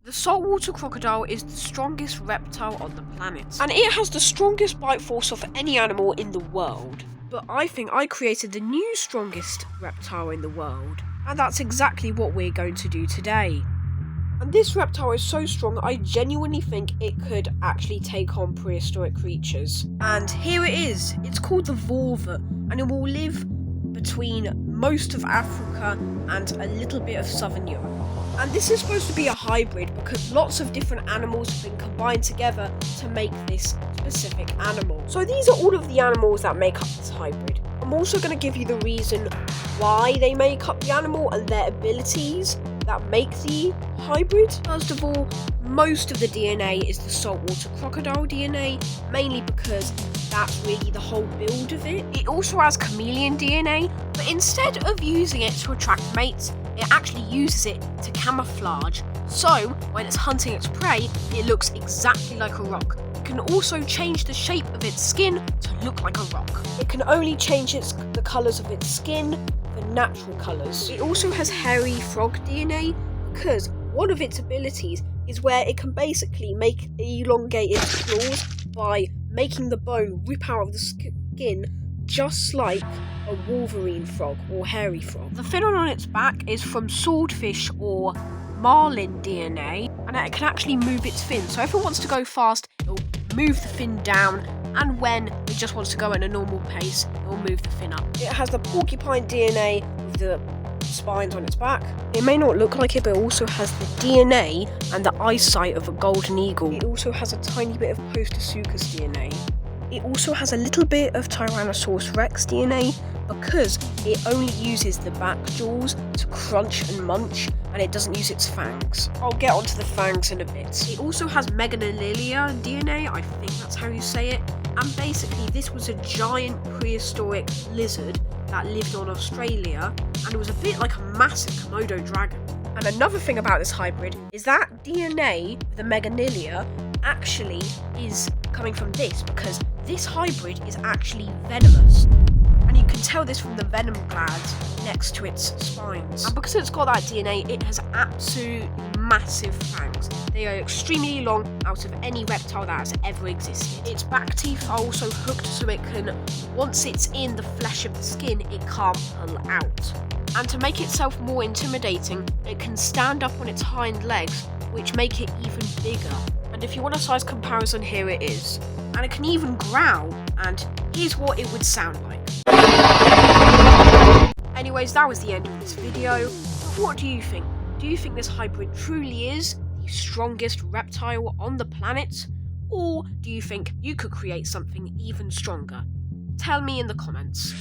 The saltwater crocodile is the strongest reptile on the planet, and it has the strongest bite force of any animal in the world. But I think I created the new strongest reptile in the world, and that's exactly what we're going to do today. And this reptile is so strong, I genuinely think it could actually take on prehistoric creatures. And here it is. It's called the vorvet, and it will live between most of Africa and a little bit of southern Europe. And this is supposed to be a hybrid because lots of different animals have been combined together to make this specific animal. So these are all of the animals that make up this hybrid. I'm also going to give you the reason why they make up the animal and their abilities that make the hybrid. First of all, most of the DNA is the saltwater crocodile DNA, mainly because that's really the whole build of it. It also has chameleon DNA, but instead of using it to attract mates, it actually uses it to camouflage. So, when it's hunting its prey, it looks exactly like a rock. It can also change the shape of its skin to look like a rock. It can only change the colours of its skin for natural colours. It also has hairy frog DNA because one of its abilities is where it can basically elongate its claws by making the bone rip out of the skin just like a wolverine frog or hairy frog. The fin on its back is from swordfish or marlin DNA, and it can actually move its fin. So if it wants to go fast, it'll move the fin down, and when it just wants to go at a normal pace, it'll move the fin up. It has the porcupine DNA with the spines on its back. It may not look like it, but it also has the DNA and the eyesight of a golden eagle. It also has a tiny bit of Postosuchus DNA. It also has a little bit of Tyrannosaurus Rex DNA because it only uses the back jaws to crunch and munch, and it doesn't use its fangs. I'll get onto the fangs in a bit. It also has Meganolilia DNA, I think that's how you say it, and basically this was a giant prehistoric lizard that lived on Australia, and it was a bit like a massive Komodo dragon. And another thing about this hybrid is that DNA, the Meganolilia, actually is coming from this, because this hybrid is actually venomous. And you can tell this from the venom glands next to its spines. And because it's got that DNA, it has absolute massive fangs. They are extremely long out of any reptile that has ever existed. Its back teeth are also hooked so it can, once it's in the flesh of the skin, it can't pull out. And to make itself more intimidating, it can stand up on its hind legs, which make it even bigger. And if you want a size comparison, here it is. And it can even growl, and here's what it would sound like. Anyways, that was the end of this video. But what do you think? Do you think this hybrid truly is the strongest reptile on the planet? Or do you think you could create something even stronger? Tell me in the comments.